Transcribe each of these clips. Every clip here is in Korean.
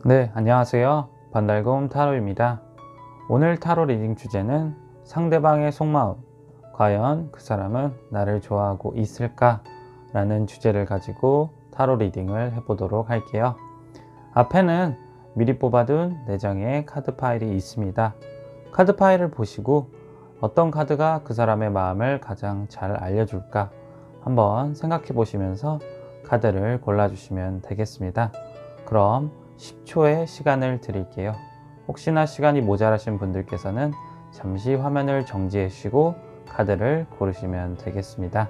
네, 안녕하세요. 반달곰 타로입니다. 오늘 타로 리딩 주제는 상대방의 속마음, 과연 그 사람은 나를 좋아하고 있을까? 라는 주제를 가지고 타로 리딩을 해보도록 할게요. 앞에는 미리 뽑아둔 4장의 카드 파일이 있습니다. 카드 파일을 보시고 어떤 카드가 그 사람의 마음을 가장 잘 알려줄까? 한번 생각해 보시면서 카드를 골라주시면 되겠습니다. 그럼 10초의 시간을 드릴게요. 혹시나 시간이 모자라신 분들께서는 잠시 화면을 정지해 주시고 카드를 고르시면 되겠습니다.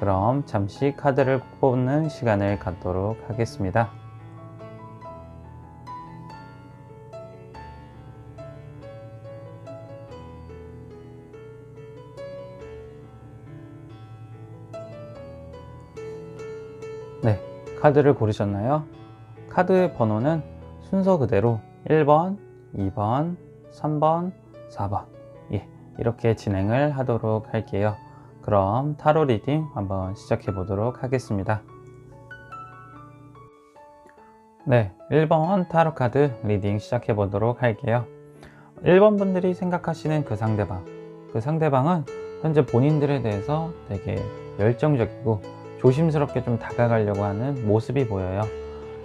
그럼 잠시 카드를 뽑는 시간을 갖도록 하겠습니다. 네, 카드를 고르셨나요? 카드 번호는 순서 그대로 1번, 2번, 3번, 4번 이렇게 진행을 하도록 할게요. 그럼 타로 리딩 한번 시작해 보도록 하겠습니다. 네, 1번 타로 카드 리딩 시작해 보도록 할게요. 1번 분들이 생각하시는 그 상대방은 현재 본인들에 대해서 되게 열정적이고 조심스럽게 좀 다가가려고 하는 모습이 보여요.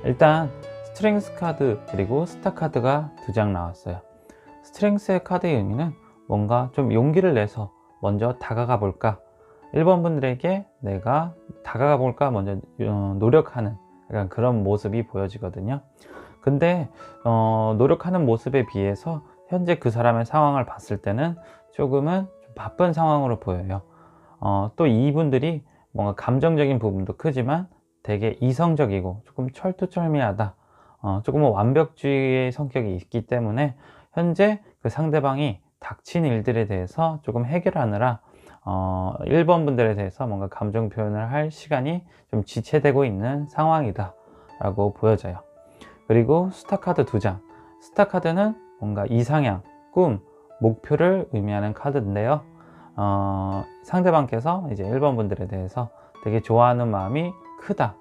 일단 스트렝스 카드 그리고 스타 카드가 2장 나왔어요. 스트렝스의 카드의 의미는 뭔가 좀 용기를 내서 먼저 다가가 볼까, 1번 분들에게 내가 다가가 볼까 먼저 노력하는 약간 그런 모습이 보여지거든요. 근데 노력하는 모습에 비해서 현재 그 사람의 상황을 봤을 때는 조금은 좀 바쁜 상황으로 보여요. 또 이분들이 뭔가 감정적인 부분도 크지만 되게 이성적이고 조금 철두철미하다, 조금은 완벽주의의 성격이 있기 때문에 현재 그 상대방이 닥친 일들에 대해서 조금 해결하느라 1번 분들에 대해서 뭔가 감정 표현을 할 시간이 좀 지체되고 있는 상황이다 라고 보여져요. 그리고 스타 카드 2장, 스타 카드는 뭔가 이상향, 꿈, 목표를 의미하는 카드인데요. 상대방께서 이제 1번 분들에 대해서 되게 좋아하는 마음이 크다,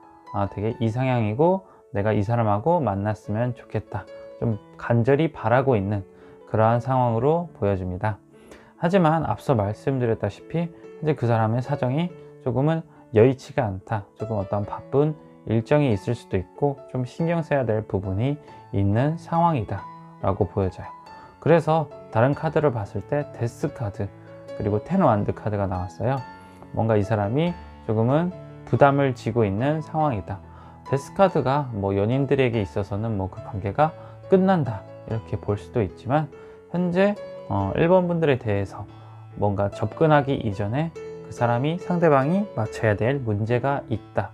되게 이상향이고 내가 이 사람하고 만났으면 좋겠다, 좀 간절히 바라고 있는 그러한 상황으로 보여집니다. 하지만 앞서 말씀드렸다시피 현재 그 사람의 사정이 조금은 여의치가 않다, 조금 어떤 바쁜 일정이 있을 수도 있고 좀 신경 써야 될 부분이 있는 상황이다 라고 보여져요. 그래서 다른 카드를 봤을 때 데스 카드 그리고 텐 완드 카드가 나왔어요. 뭔가 이 사람이 조금은 부담을 지고 있는 상황이다. 데스 카드가 뭐 연인들에게 있어서는 뭐 그 관계가 끝난다 이렇게 볼 수도 있지만 현재 1번 분들에 대해서 뭔가 접근하기 이전에 그 사람이 상대방이 맞춰야 될 문제가 있다.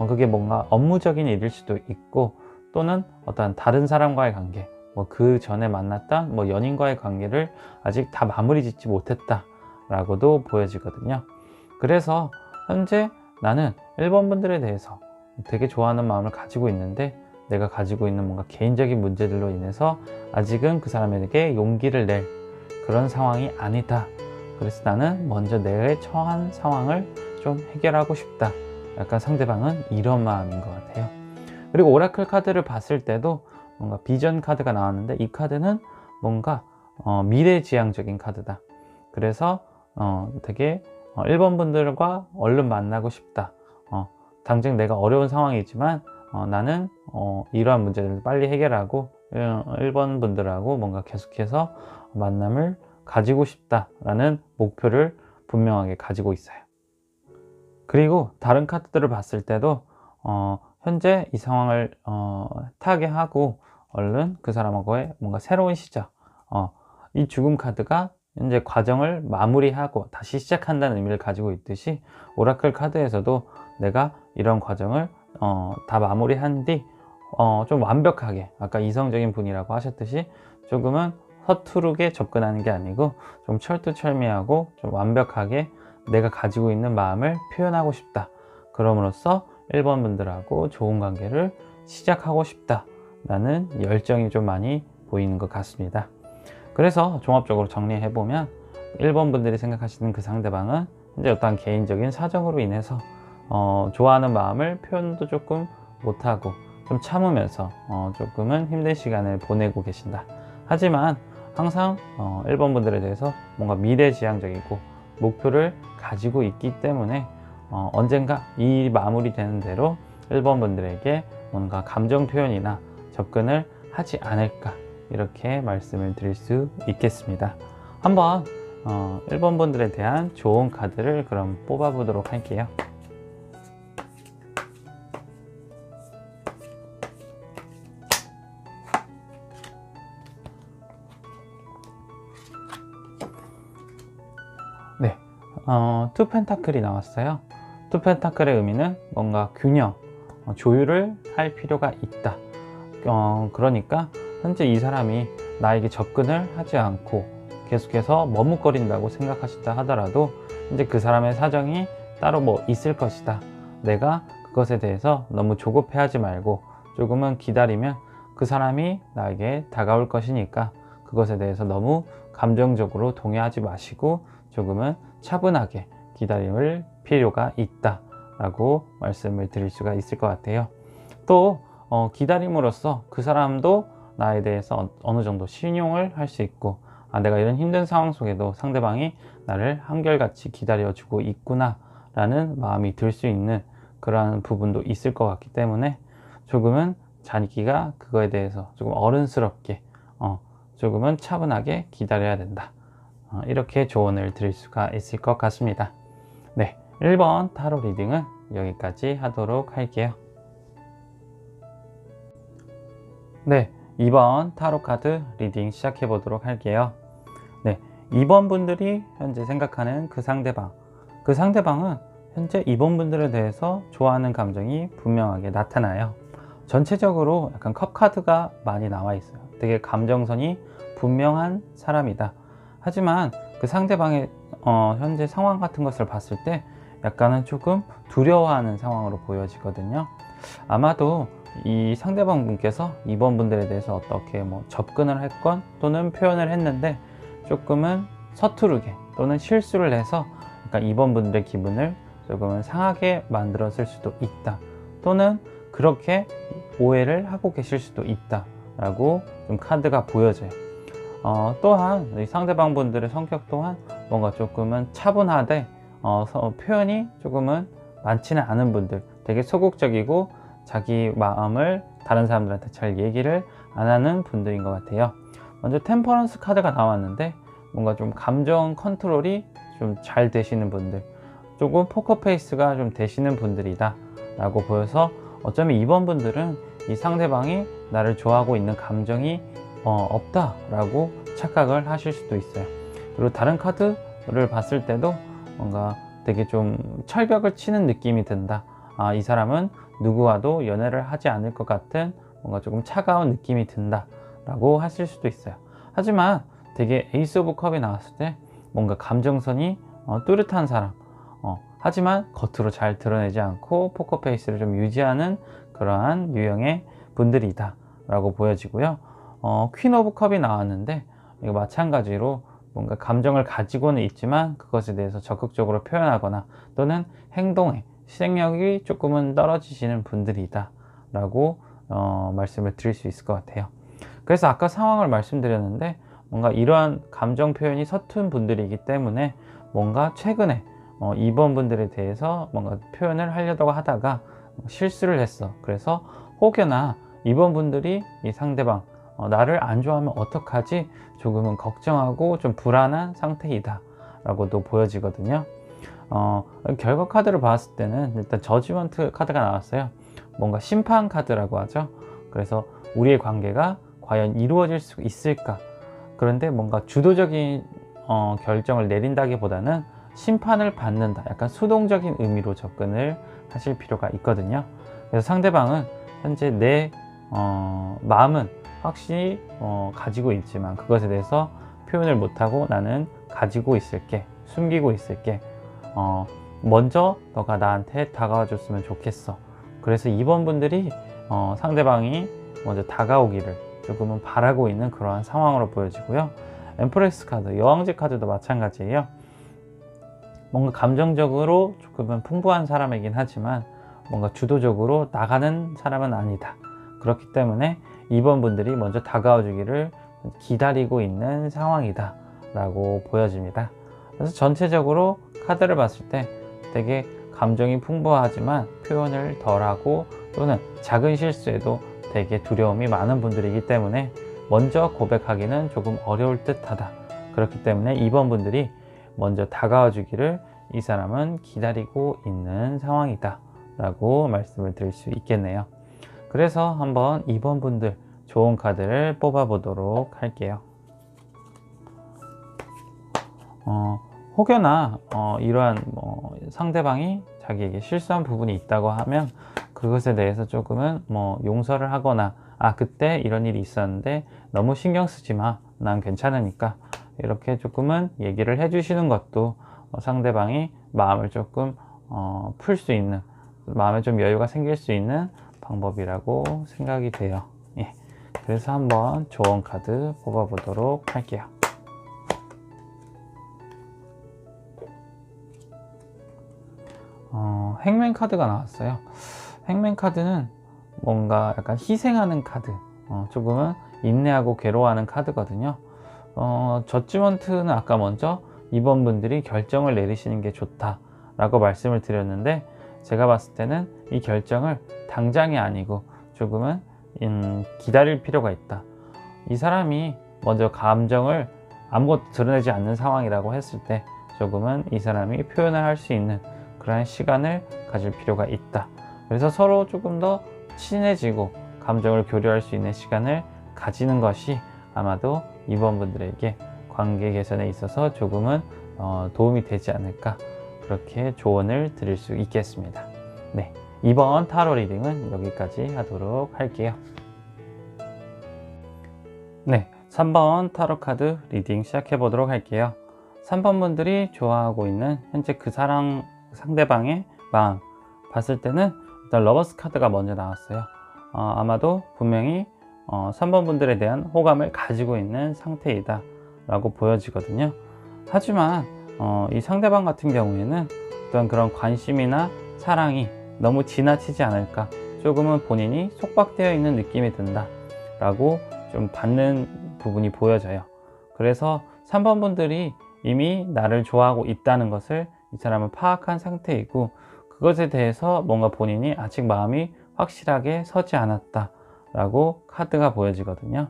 그게 뭔가 업무적인 일일 수도 있고 또는 어떤 다른 사람과의 관계, 뭐 그 전에 만났던 뭐 연인과의 관계를 아직 다 마무리 짓지 못했다 라고도 보여지거든요. 그래서 현재 나는 1번 분들에 대해서 되게 좋아하는 마음을 가지고 있는데 내가 가지고 있는 뭔가 개인적인 문제들로 인해서 아직은 그 사람에게 용기를 낼 그런 상황이 아니다. 그래서 나는 먼저 내가 처한 상황을 좀 해결하고 싶다. 약간 상대방은 이런 마음인 것 같아요. 그리고 오라클 카드를 봤을 때도 뭔가 비전 카드가 나왔는데 이 카드는 뭔가 미래지향적인 카드다. 그래서 되게 1번 분들과 얼른 만나고 싶다. 당장 내가 어려운 상황이지만 나는 이러한 문제들을 빨리 해결하고 1번 분들하고 뭔가 계속해서 만남을 가지고 싶다라는 목표를 분명하게 가지고 있어요. 그리고 다른 카드들을 봤을 때도 현재 이 상황을 타개하고 얼른 그 사람하고의 뭔가 새로운 시작, 이 죽음 카드가 현재 과정을 마무리하고 다시 시작한다는 의미를 가지고 있듯이 오라클 카드에서도 내가 이런 과정을 다 마무리한 뒤 좀 완벽하게, 아까 이성적인 분이라고 하셨듯이 조금은 서투르게 접근하는 게 아니고 좀 철두철미하고 좀 완벽하게 내가 가지고 있는 마음을 표현하고 싶다. 그럼으로써 1번 분들하고 좋은 관계를 시작하고 싶다 라는 열정이 좀 많이 보이는 것 같습니다. 그래서 종합적으로 정리해보면 1번 분들이 생각하시는 그 상대방은 현재 어떤 개인적인 사정으로 인해서 좋아하는 마음을 표현도 조금 못하고 좀 참으면서 조금은 힘든 시간을 보내고 계신다. 하지만 항상 1번 분들에 대해서 뭔가 미래지향적이고 목표를 가지고 있기 때문에 언젠가 이 마무리되는 대로 1번 분들에게 뭔가 감정 표현이나 접근을 하지 않을까, 이렇게 말씀을 드릴 수 있겠습니다. 한번 1번 분들에 대한 좋은 카드를 그럼 뽑아 보도록 할게요. 네, 투 펜타클이 나왔어요. 투 펜타클의 의미는 뭔가 균형, 조율을 할 필요가 있다. 그러니까 현재 이 사람이 나에게 접근을 하지 않고 계속해서 머뭇거린다고 생각하시다 하더라도 이제 그 사람의 사정이 따로 뭐 있을 것이다. 내가 그것에 대해서 너무 조급해하지 말고 조금은 기다리면 그 사람이 나에게 다가올 것이니까 그것에 대해서 너무 감정적으로 동요하지 마시고 조금은 차분하게 기다릴 필요가 있다 라고 말씀을 드릴 수가 있을 것 같아요. 또 기다림으로써 그 사람도 나에 대해서 어느 정도 신용을 할 수 있고, 내가 이런 힘든 상황 속에도 상대방이 나를 한결같이 기다려주고 있구나 라는 마음이 들 수 있는 그러한 부분도 있을 것 같기 때문에 조금은 자기가 그거에 대해서 조금 어른스럽게 조금은 차분하게 기다려야 된다, 이렇게 조언을 드릴 수가 있을 것 같습니다. 네, 1번 타로 리딩은 여기까지 하도록 할게요. 네, 2번 타로 카드 리딩 시작해 보도록 할게요. 네, 2번 분들이 현재 생각하는 그 상대방은 현재 2번 분들에 대해서 좋아하는 감정이 분명하게 나타나요. 전체적으로 약간 컵 카드가 많이 나와 있어요. 되게 감정선이 분명한 사람이다. 하지만 그 상대방의 현재 상황 같은 것을 봤을 때 약간은 조금 두려워하는 상황으로 보여지거든요. 아마도 이 상대방 분께서 2번 분들에 대해서 어떻게 뭐 접근을 했건 또는 표현을 했는데 조금은 서투르게 또는 실수를 해서 약간 2번 분들의 기분을 조금은 상하게 만들었을 수도 있다, 또는 그렇게 오해를 하고 계실 수도 있다 라고 좀 카드가 보여져요. 또한 이 상대방 분들의 성격 또한 뭔가 조금은 차분하되 표현이 조금은 많지는 않은 분들, 되게 소극적이고 자기 마음을 다른 사람들한테 잘 얘기를 안 하는 분들인 것 같아요. 먼저 템퍼런스 카드가 나왔는데 뭔가 좀 감정 컨트롤이 좀 잘 되시는 분들, 조금 포커페이스가 좀 되시는 분들이다 라고 보여서 어쩌면 2번 분들은 이 상대방이 나를 좋아하고 있는 감정이 없다 라고 착각을 하실 수도 있어요. 그리고 다른 카드를 봤을 때도 뭔가 되게 좀 철벽을 치는 느낌이 든다, 이 사람은 누구와도 연애를 하지 않을 것 같은 뭔가 조금 차가운 느낌이 든다 라고 하실 수도 있어요. 하지만 되게 에이스 오브 컵이 나왔을 때 뭔가 감정선이 뚜렷한 사람, 하지만 겉으로 잘 드러내지 않고 포커페이스를 좀 유지하는 그러한 유형의 분들이다 라고 보여지고요. 퀸 오브 컵이 나왔는데 이거 마찬가지로 뭔가 감정을 가지고는 있지만 그것에 대해서 적극적으로 표현하거나 또는 행동에 실행력이 조금은 떨어지시는 분들이다 라고 말씀을 드릴 수 있을 것 같아요. 그래서 아까 상황을 말씀드렸는데 뭔가 이러한 감정 표현이 서툰 분들이기 때문에 뭔가 최근에 2번 분들에 대해서 뭔가 표현을 하려고 하다가 실수를 했어. 그래서 혹여나 2번 분들이 이 상대방 나를 안 좋아하면 어떡하지? 조금은 걱정하고 좀 불안한 상태이다 라고도 보여지거든요. 결과 카드를 봤을 때는 일단 저지먼트 카드가 나왔어요. 뭔가 심판 카드라고 하죠. 그래서 우리의 관계가 과연 이루어질 수 있을까? 그런데 뭔가 주도적인 결정을 내린다기보다는 심판을 받는다, 약간 수동적인 의미로 접근을 하실 필요가 있거든요. 그래서 상대방은 현재 내 마음은 확실히 가지고 있지만 그것에 대해서 표현을 못하고 나는 가지고 있을게, 숨기고 있을게, 먼저 너가 나한테 다가와 줬으면 좋겠어. 그래서 2번 분들이 상대방이 먼저 다가오기를 조금은 바라고 있는 그러한 상황으로 보여지고요. 엠프레스 카드, 여왕제 카드도 마찬가지예요. 뭔가 감정적으로 조금은 풍부한 사람이긴 하지만 뭔가 주도적으로 나가는 사람은 아니다. 그렇기 때문에 2번 분들이 먼저 다가와 주기를 기다리고 있는 상황이다 라고 보여집니다. 그래서 전체적으로 카드를 봤을 때 되게 감정이 풍부하지만 표현을 덜하고 또는 작은 실수에도 되게 두려움이 많은 분들이기 때문에 먼저 고백하기는 조금 어려울 듯 하다. 그렇기 때문에 2번 분들이 먼저 다가와 주기를 이 사람은 기다리고 있는 상황이다 라고 말씀을 드릴 수 있겠네요. 그래서 한번 2번 분들 좋은 카드를 뽑아 보도록 할게요. 혹여나 이러한 상대방이 자기에게 실수한 부분이 있다고 하면 그것에 대해서 조금은 용서를 하거나 그때 이런 일이 있었는데 너무 신경 쓰지 마, 난 괜찮으니까 이렇게 조금은 얘기를 해 주시는 것도 상대방이 마음을 조금 풀 수 있는, 마음에 좀 여유가 생길 수 있는 방법이라고 생각이 돼요. 예. 그래서 한번 좋은 카드 뽑아 보도록 할게요. 행맨 카드가 나왔어요. 행맨 카드는 뭔가 약간 희생하는 카드, 조금은 인내하고 괴로워하는 카드거든요. 저지먼트는 아까 먼저 2번 분들이 결정을 내리시는 게 좋다 라고 말씀을 드렸는데, 제가 봤을 때는 이 결정을 당장이 아니고 조금은 기다릴 필요가 있다. 이 사람이 먼저 감정을 아무것도 드러내지 않는 상황이라고 했을 때 조금은 이 사람이 표현을 할 수 있는 그러한 시간을 가질 필요가 있다. 그래서 서로 조금 더 친해지고 감정을 교류할 수 있는 시간을 가지는 것이 아마도 2번 분들에게 관계 개선에 있어서 조금은 도움이 되지 않을까, 그렇게 조언을 드릴 수 있겠습니다. 네, 이번 타로 리딩은 여기까지 하도록 할게요. 네, 3번 타로 카드 리딩 시작해 보도록 할게요. 3번 분들이 좋아하고 있는 현재 그 상대방의 마음 봤을 때는 일단 러버스 카드가 먼저 나왔어요. 아마도 분명히 3번 분들에 대한 호감을 가지고 있는 상태이다 라고 보여지거든요. 하지만 이 상대방 같은 경우에는 어떤 그런 관심이나 사랑이 너무 지나치지 않을까, 조금은 본인이 속박되어 있는 느낌이 든다 라고 좀 받는 부분이 보여져요. 그래서 3번 분들이 이미 나를 좋아하고 있다는 것을 이 사람은 파악한 상태이고, 그것에 대해서 뭔가 본인이 아직 마음이 확실하게 서지 않았다 라고 카드가 보여지거든요.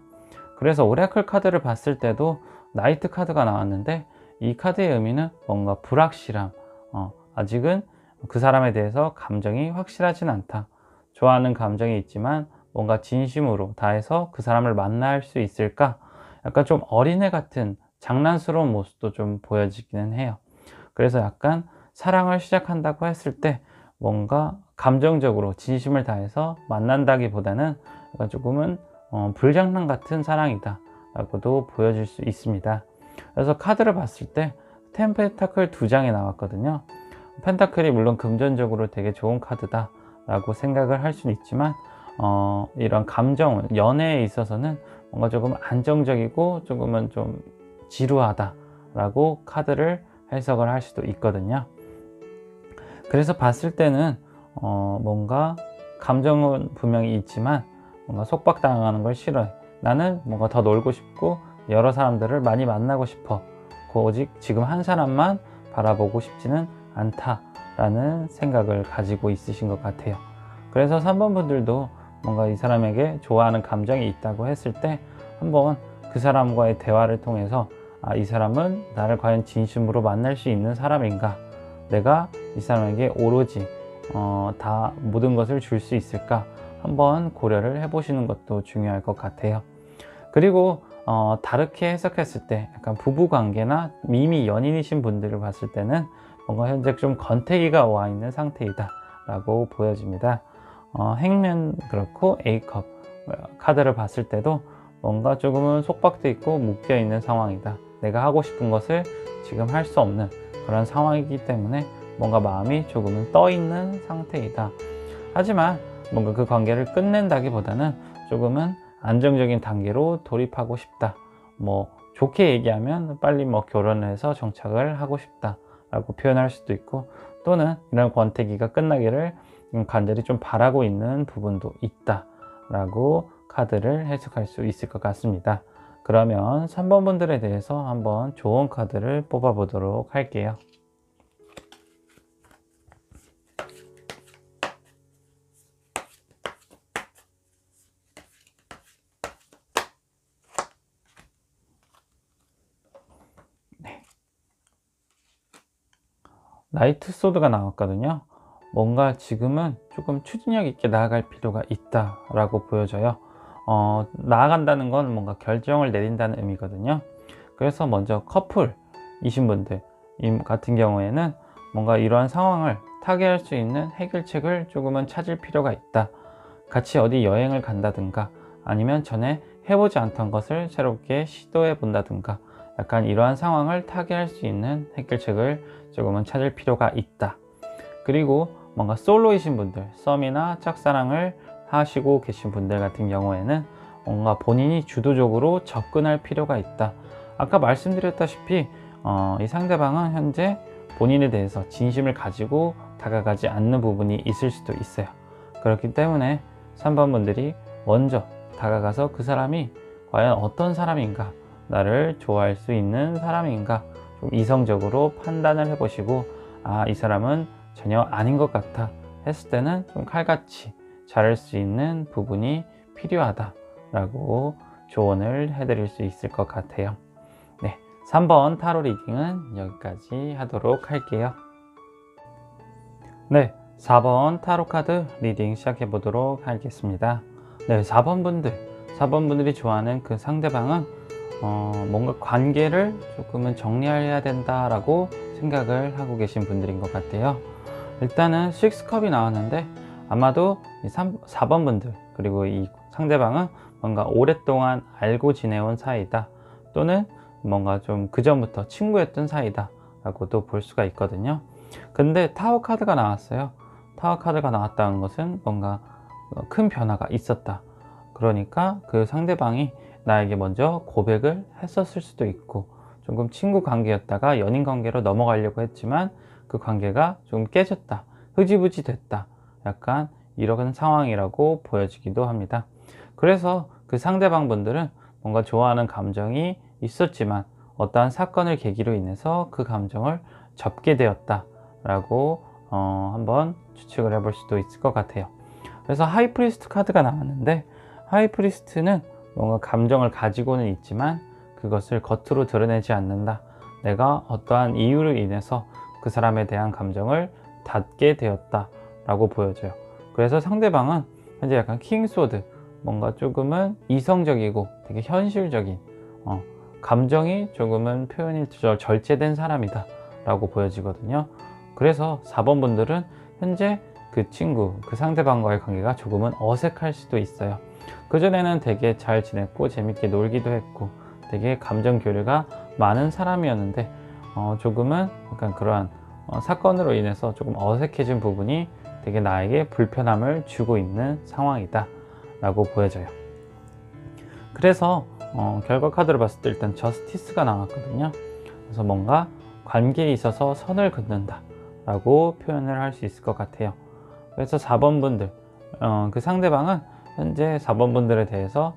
그래서 오라클 카드를 봤을 때도 나이트 카드가 나왔는데, 이 카드의 의미는 뭔가 불확실함, 아직은 그 사람에 대해서 감정이 확실하진 않다. 좋아하는 감정이 있지만 뭔가 진심으로 다해서 그 사람을 만날 수 있을까? 약간 좀 어린애 같은 장난스러운 모습도 좀 보여지기는 해요. 그래서 약간 사랑을 시작한다고 했을 때 뭔가 감정적으로 진심을 다해서 만난다기보다는 약간 조금은 불장난 같은 사랑이다 라고도 보여질 수 있습니다. 그래서 카드를 봤을 때 펜타클 2장이 나왔거든요. 펜타클이 물론 금전적으로 되게 좋은 카드다 라고 생각을 할 수는 있지만 이런 감정은, 연애에 있어서는 뭔가 조금 안정적이고 조금은 좀 지루하다 라고 카드를 해석을 할 수도 있거든요. 그래서 봤을 때는 뭔가 감정은 분명히 있지만 뭔가 속박당하는 걸 싫어해. 나는 뭔가 더 놀고 싶고 여러 사람들을 많이 만나고 싶어. 오직 지금 한 사람만 바라보고 싶지는 않다라는 생각을 가지고 있으신 것 같아요. 그래서 3번 분들도 뭔가 이 사람에게 좋아하는 감정이 있다고 했을 때 한번 그 사람과의 대화를 통해서 이 사람은 나를 과연 진심으로 만날 수 있는 사람인가? 내가 이 사람에게 오로지 다 모든 것을 줄 수 있을까? 한번 고려를 해보시는 것도 중요할 것 같아요. 그리고 다르게 해석했을 때 약간 부부관계나 이미 연인이신 분들을 봤을 때는 뭔가 현재 좀 권태기가 와 있는 상태이다 라고 보여집니다. 행면 그렇고 A컵 카드를 봤을 때도 뭔가 조금은 속박돼 있고 묶여 있는 상황이다. 내가 하고 싶은 것을 지금 할 수 없는 그런 상황이기 때문에 뭔가 마음이 조금은 떠 있는 상태이다. 하지만 뭔가 그 관계를 끝낸다기보다는 조금은 안정적인 단계로 돌입하고 싶다. 좋게 얘기하면 빨리 결혼을 해서 정착을 하고 싶다 라고 표현할 수도 있고, 또는 이런 권태기가 끝나기를 간절히 좀 바라고 있는 부분도 있다 라고 카드를 해석할 수 있을 것 같습니다. 그러면 3번 분들에 대해서 한번 좋은 카드를 뽑아 보도록 할게요. 나이트 소드가 나왔거든요. 뭔가 지금은 조금 추진력 있게 나아갈 필요가 있다 라고 보여져요. 나아간다는 건 뭔가 결정을 내린다는 의미거든요. 그래서 먼저 커플이신 분들 같은 경우에는 뭔가 이러한 상황을 타개할 수 있는 해결책을 조금은 찾을 필요가 있다. 같이 어디 여행을 간다든가 아니면 전에 해보지 않던 것을 새롭게 시도해 본다든가 약간 이러한 상황을 타개할 수 있는 해결책을 조금은 찾을 필요가 있다. 그리고 뭔가 솔로이신 분들, 썸이나 짝사랑을 하시고 계신 분들 같은 경우에는 뭔가 본인이 주도적으로 접근할 필요가 있다. 아까 말씀드렸다시피 이 상대방은 현재 본인에 대해서 진심을 가지고 다가가지 않는 부분이 있을 수도 있어요. 그렇기 때문에 3번 분들이 먼저 다가가서 그 사람이 과연 어떤 사람인가, 나를 좋아할 수 있는 사람인가 좀 이성적으로 판단을 해보시고 이 사람은 전혀 아닌 것 같아 했을 때는 좀 칼같이 자를 수 있는 부분이 필요하다 라고 조언을 해드릴 수 있을 것 같아요. 네, 3번 타로 리딩은 여기까지 하도록 할게요. 네, 4번 타로 카드 리딩 시작해 보도록 하겠습니다. 네, 4번 분들이 좋아하는 그 상대방은 뭔가 관계를 조금은 정리해야 된다라고 생각을 하고 계신 분들인 것 같아요. 일단은 6컵이 나왔는데 아마도 이 4번 분들 그리고 이 상대방은 뭔가 오랫동안 알고 지내온 사이다, 또는 뭔가 좀 그전부터 친구였던 사이다 라고도 볼 수가 있거든요. 근데 타워 카드가 나왔어요. 타워 카드가 나왔다는 것은 뭔가 큰 변화가 있었다. 그러니까 그 상대방이 나에게 먼저 고백을 했었을 수도 있고, 조금 친구 관계였다가 연인 관계로 넘어가려고 했지만 그 관계가 좀 깨졌다, 흐지부지 됐다, 약간 이런 상황이라고 보여지기도 합니다. 그래서 그 상대방 분들은 뭔가 좋아하는 감정이 있었지만 어떠한 사건을 계기로 인해서 그 감정을 접게 되었다 라고 한번 추측을 해볼 수도 있을 것 같아요. 그래서 하이프리스트 카드가 나왔는데, 하이프리스트는 뭔가 감정을 가지고는 있지만 그것을 겉으로 드러내지 않는다. 내가 어떠한 이유로 인해서 그 사람에 대한 감정을 닫게 되었다 라고 보여져요. 그래서 상대방은 현재 약간 킹소드, 뭔가 조금은 이성적이고 되게 현실적인 감정이 조금은 표현이 절제된 사람이다 라고 보여지거든요. 그래서 4번 분들은 현재 그 친구, 그 상대방과의 관계가 조금은 어색할 수도 있어요. 그전에는 되게 잘 지냈고 재밌게 놀기도 했고 되게 감정 교류가 많은 사람이었는데 조금은 약간 그러한 사건으로 인해서 조금 어색해진 부분이 되게 나에게 불편함을 주고 있는 상황이다 라고 보여져요. 그래서 결과 카드를 봤을 때 일단 저스티스가 나왔거든요. 그래서 뭔가 관계에 있어서 선을 긋는다 라고 표현을 할 수 있을 것 같아요. 그래서 4번 분들, 그 상대방은 현재 4번 분들에 대해서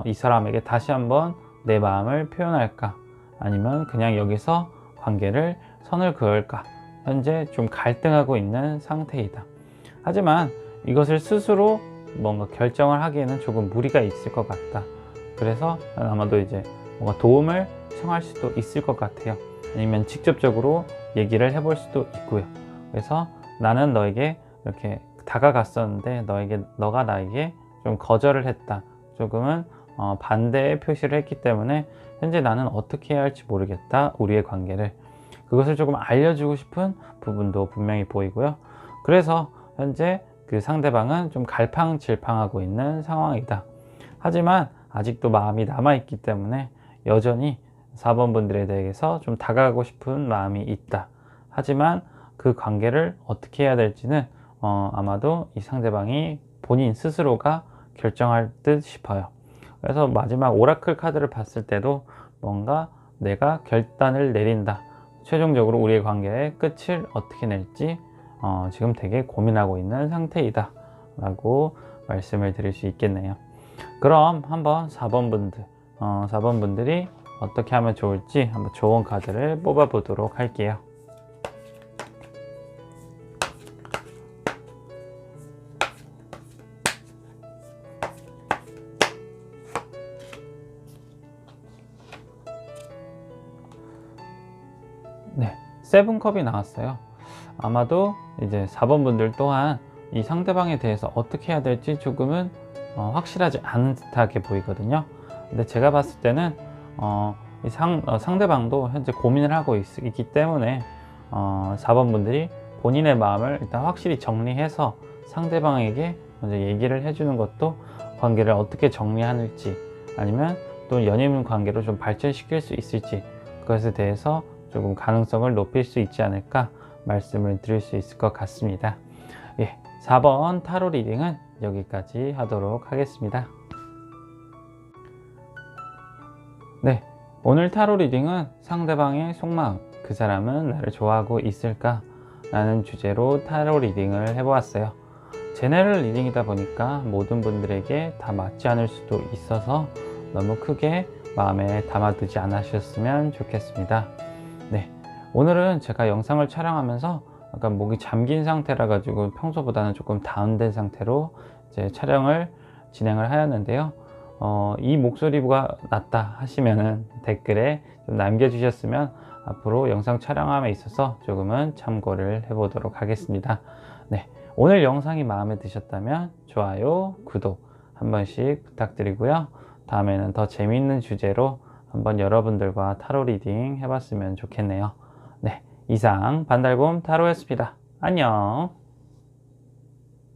이 사람에게 다시 한번 내 마음을 표현할까, 아니면 그냥 여기서 관계를 선을 그을까, 현재 좀 갈등하고 있는 상태이다. 하지만 이것을 스스로 뭔가 결정을 하기에는 조금 무리가 있을 것 같다. 그래서 아마도 이제 뭔가 도움을 청할 수도 있을 것 같아요. 아니면 직접적으로 얘기를 해볼 수도 있고요. 그래서 나는 너에게 이렇게 다가갔었는데 너가 나에게 좀 거절을 했다, 조금은 반대의 표시를 했기 때문에 현재 나는 어떻게 해야 할지 모르겠다, 우리의 관계를. 그것을 조금 알려주고 싶은 부분도 분명히 보이고요. 그래서 현재 그 상대방은 좀 갈팡질팡하고 있는 상황이다. 하지만 아직도 마음이 남아있기 때문에 여전히 4번 분들에 대해서 좀 다가가고 싶은 마음이 있다. 하지만 그 관계를 어떻게 해야 될지는 아마도 이 상대방이 본인 스스로가 결정할 듯 싶어요. 그래서 마지막 오라클 카드를 봤을 때도 뭔가 내가 결단을 내린다, 최종적으로 우리의 관계의 끝을 어떻게 낼지 지금 되게 고민하고 있는 상태이다 라고 말씀을 드릴 수 있겠네요. 그럼 한번 4번 분들, 4번 분들이 어떻게 하면 좋을지 한번 조언 카드를 뽑아 보도록 할게요. 네, 세븐컵이 나왔어요. 아마도 이제 4번 분들 또한 이 상대방에 대해서 어떻게 해야 될지 조금은 확실하지 않은 듯하게 보이거든요. 근데 제가 봤을 때는 상대방도 현재 고민을 하고 있기 때문에 4번 분들이 본인의 마음을 일단 확실히 정리해서 상대방에게 먼저 얘기를 해주는 것도 관계를 어떻게 정리할지, 아니면 또 연인 관계로 좀 발전시킬 수 있을지, 그것에 대해서 조금 가능성을 높일 수 있지 않을까 말씀을 드릴 수 있을 것 같습니다. 예, 4번 타로 리딩은 여기까지 하도록 하겠습니다. 네, 오늘 타로 리딩은 상대방의 속마음, 그 사람은 나를 좋아하고 있을까? 라는 주제로 타로 리딩을 해보았어요. 제네럴 리딩이다 보니까 모든 분들에게 다 맞지 않을 수도 있어서 너무 크게 마음에 담아두지 않으셨으면 좋겠습니다. 네, 오늘은 제가 영상을 촬영하면서 약간 목이 잠긴 상태라 가지고 평소보다는 조금 다운된 상태로 이제 촬영을 진행을 하였는데요. 이 목소리가 낫다 하시면은 댓글에 좀 남겨주셨으면 앞으로 영상 촬영함에 있어서 조금은 참고를 해보도록 하겠습니다. 네, 오늘 영상이 마음에 드셨다면 좋아요, 구독 한 번씩 부탁드리고요. 다음에는 더 재미있는 주제로 한번 여러분들과 타로 리딩 해봤으면 좋겠네요. 네, 이상 반달곰 타로였습니다. 안녕.